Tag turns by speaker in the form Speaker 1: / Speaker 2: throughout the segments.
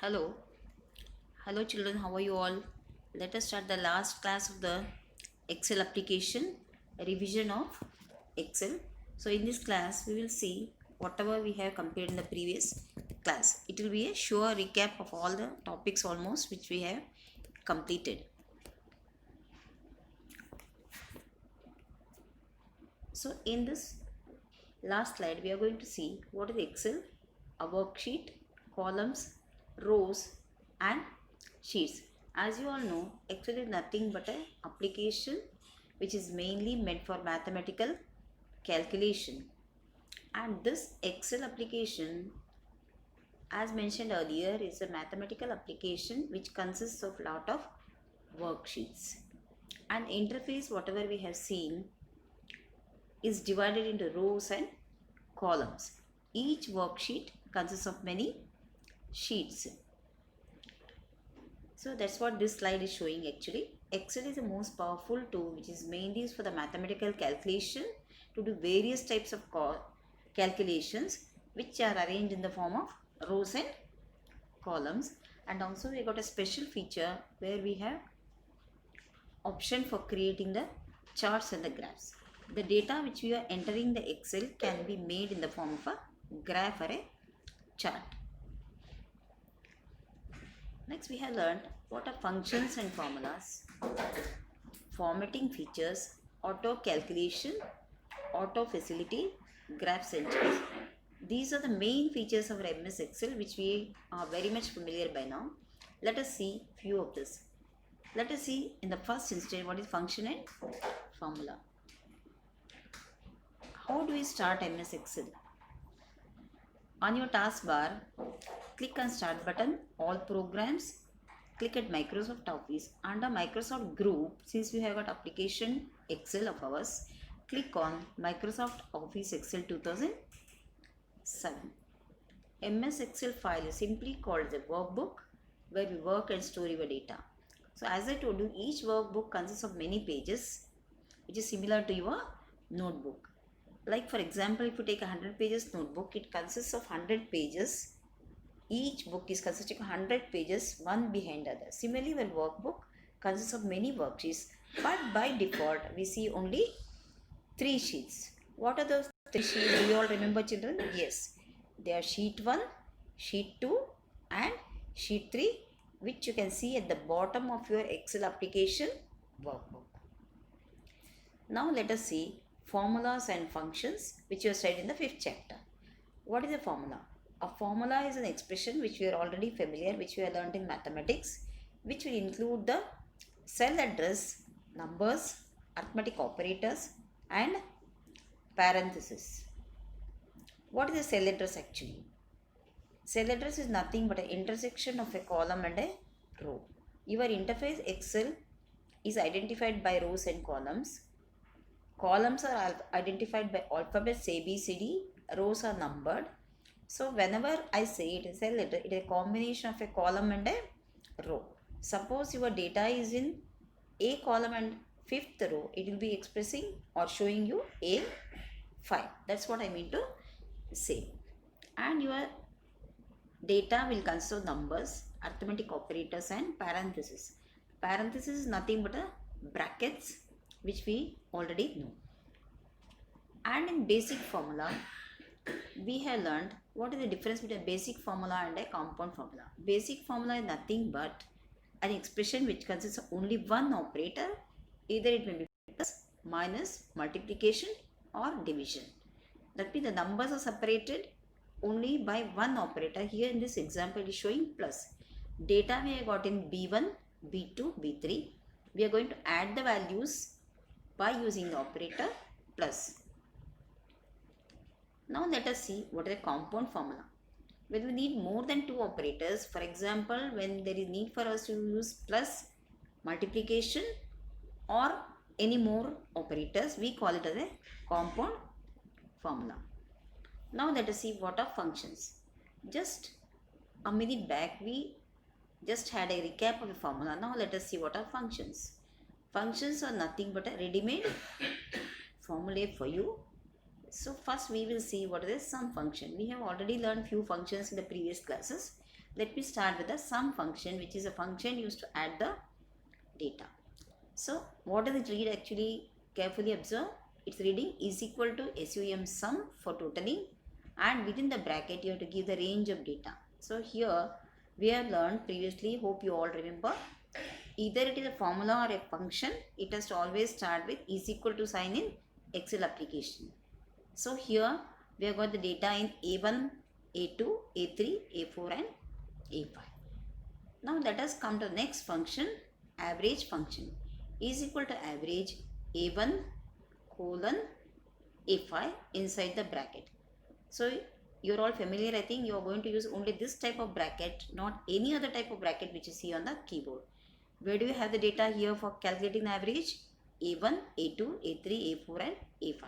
Speaker 1: Hello, hello children, how are you all? Let us start the last class of the Excel application, revision of Excel. So in this class, we will see whatever we have completed in the previous class. It will be a sure recap of all the topics almost which we have completed. So in this last slide, we are going to see what is Excel, a worksheet, columns, rows and sheets. As you all know, Excel is nothing but an application which is mainly meant for mathematical calculation. And this Excel application, as mentioned earlier, is a mathematical application which consists of lot of worksheets. And interface, whatever we have seen, is divided into rows and columns. Each worksheet consists of many sheets. So that's what this slide is showing actually. Excel is the most powerful tool which is mainly used for the mathematical calculation to do various types of calculations which are arranged in the form of rows and columns. And also we got a special feature where we have option for creating the charts and the graphs. The data which we are entering the Excel can be made in the form of a graph or a chart. Next we have learned what are functions and formulas, formatting features, auto calculation, auto facility, graph entries. These are the main features of MS Excel which we are very much familiar by now. Let us see few of this. Let us see in the first instance what is function and formula. How do we start MS Excel? On your taskbar, click on Start button, All Programs, click at Microsoft Office. Under Microsoft Group, since we have got application Excel of ours, click on Microsoft Office Excel 2007. MS Excel file is simply called the workbook where we work and store your data. So as I told you, each workbook consists of many pages which is similar to your notebook. Like for example, if you take a 100 pages notebook, it consists of 100 pages. Each book is consisting of 100 pages, one behind other. Similarly, when workbook consists of many worksheets, but by default, we see only 3 sheets. What are those 3 sheets? Do you all remember, children? Yes. They are sheet 1, sheet 2 and sheet 3, which you can see at the bottom of your Excel application workbook. Now let us see formulas and functions which you have studied in the 5th chapter. What is a formula? A formula is an expression which we are already familiar, which we have learned in mathematics, which will include the cell address, numbers, arithmetic operators and parenthesis. What is a cell address actually? Cell address is nothing but an intersection of a column and a row. Your interface Excel is identified by rows and columns. Columns are identified by alphabets A, B, C, D. Rows are numbered. So whenever I say it is a letter, it is a combination of a column and a row. Suppose your data is in A column and 5th row, it will be expressing or showing you A5. That's what I mean to say. And your data will consist of numbers, arithmetic operators and parentheses. Parenthesis is nothing but a brackets which we already know. And in basic formula, we have learned what is the difference between a basic formula and a compound formula. Basic formula is nothing but an expression which consists of only one operator. Either it may be plus, minus, multiplication or division. That means the numbers are separated only by one operator. Here in this example it is showing plus. Data we have got in B1, B2, B3. We are going to add the values by using the operator plus. Now let us see what is a compound formula. When we need more than 2 operators, for example, when there is need for us to use plus, multiplication or any more operators, we call it as a compound formula. Now let us see what are functions. Just a minute back we just had a recap of a formula. Now let us see what are functions. Functions are nothing but a ready-made formula for you. So first we will see what is a sum function. We have already learned few functions in the previous classes. Let me start with the sum function, which is a function used to add the data. So what does it read actually? Carefully observe. It's reading is equal to SUM sum for totaling, and within the bracket you have to give the range of data. So here we have learned previously, hope you all remember, either it is a formula or a function, it has to always start with is equal to sign in Excel application. So here we have got the data in A1, A2, A3, A4 and A5. Now let us come to the next function, average function. Is equal to average A1 colon A5 inside the bracket. So you're all familiar, I think you are going to use only this type of bracket, not any other type of bracket which you see on the keyboard. Where do you have the data here for calculating the average? A1, A2, A3, A4 and A5.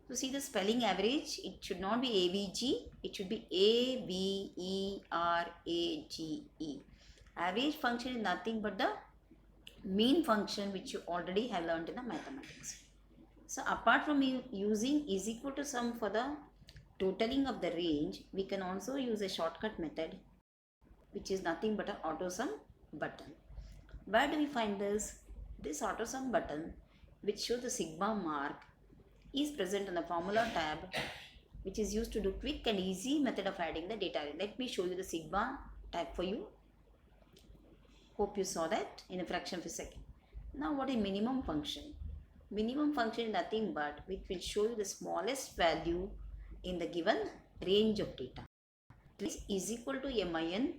Speaker 1: So see the spelling average, it should not be AVG, it should be AVERAGE. Average function is nothing but the mean function which you already have learned in the mathematics. So apart from using is equal to sum for the totaling of the range, we can also use a shortcut method which is nothing but an auto sum button. Where do we find this? This auto sum button, which shows the sigma mark, is present in the formula tab, which is used to do quick and easy method of adding the data. Let me show you the sigma tab for you. Hope you saw that in a fraction of a second. Now what is minimum function? Minimum function is nothing but which will show you the smallest value in the given range of data. This is equal to min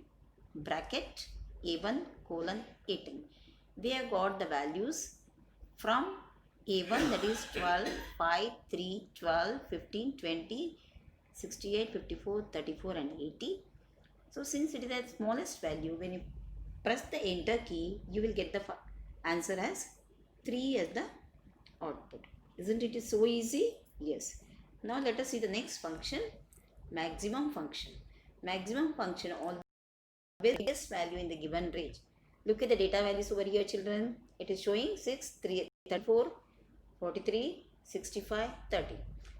Speaker 1: bracket A1 colon A10. We have got the values from A1, that is 12, 5, 3, 12, 15, 20, 68, 54, 34 and 80. So since it is the smallest value, when you press the enter key, you will get the answer as 3 as the output. Isn't it so easy? Yes. Now let us see the next function, maximum function. Maximum function always the biggest value in the given range. Look at the data values over here, children. It is showing 6, 3, 34, 43, 65, 30.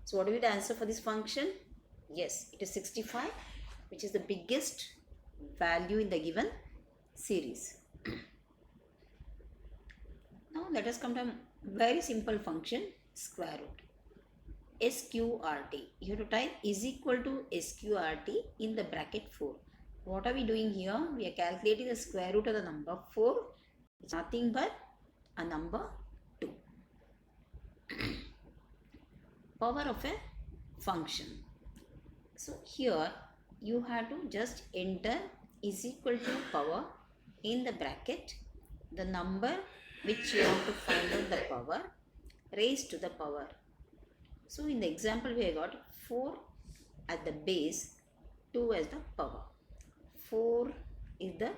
Speaker 1: So what will be the answer for this function? Yes, it is 65, which is the biggest value in the given series. Now let us come to a very simple function, square root. SQRT. You have to type is equal to SQRT in the bracket 4. What are we doing here? We are calculating the square root of the number 4. It's nothing but a number 2. Power of a function. So here you have to just enter is equal to power in the bracket, the number which you want to find out the power raised to the power. So in the example we have got 4 at the base, 2 as the power. 4 is the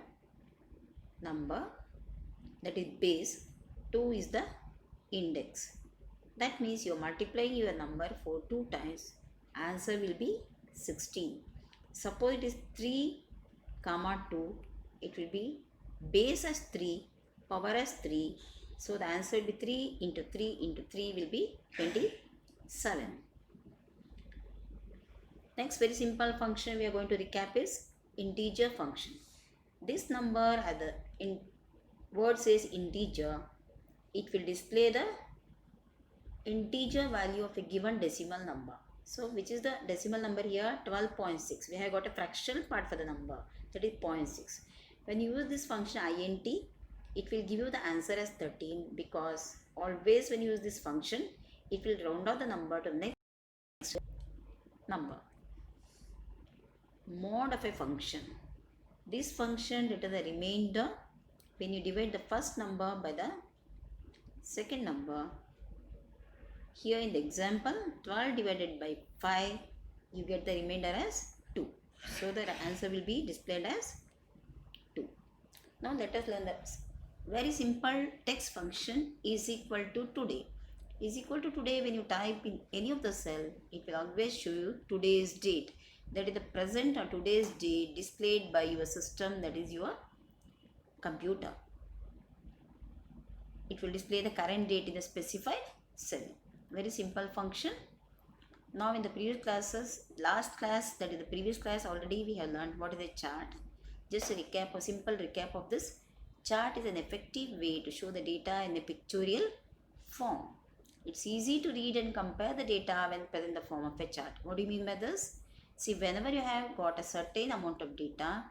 Speaker 1: number, that is base, 2 is the index. That means you are multiplying your number for 2 times, answer will be 16. Suppose it is 3 comma 2, it will be base as 3, power as 3. So the answer will be 3 into 3 into 3 will be 27. Next very simple function we are going to recap is integer function. This number at the word says integer, it will display the integer value of a given decimal number. So which is the decimal number here? 12.6. We have got a fractional part for the number, that is 0.6. When you use this function int, it will give you the answer as 13, because always when you use this function, it will round out the number to the next number. Mod of a function. This function returns the remainder when you divide the first number by the second number. Here in the example, 12 divided by 5, you get the remainder as 2. So the answer will be displayed as 2. Now let us learn the very simple text function is equal to today. Is equal to today, when you type in any of the cell, it will always show you today's date. That is the present or today's date displayed by your system, that is your computer. It will display the current date in the specified cell. Very simple function. Now in the previous classes, last class, that is the previous class, already we have learned what is a chart. Just a recap, a simple recap of this. Chart is an effective way to show the data in a pictorial form. It's easy to read and compare the data when present in the form of a chart. What do you mean by this? See, whenever you have got a certain amount of data,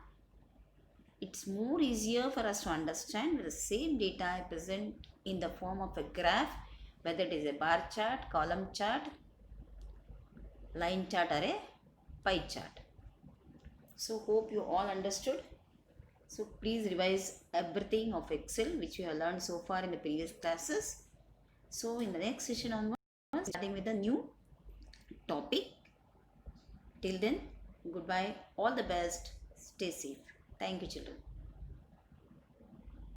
Speaker 1: it's more easier for us to understand with the same data present in the form of a graph, whether it is a bar chart, column chart, line chart or a pie chart. So hope you all understood. So please revise everything of Excel which you have learned so far in the previous classes. So in the next session onwards, starting with a new topic. Till then, goodbye, all the best, stay safe. Thank you, children.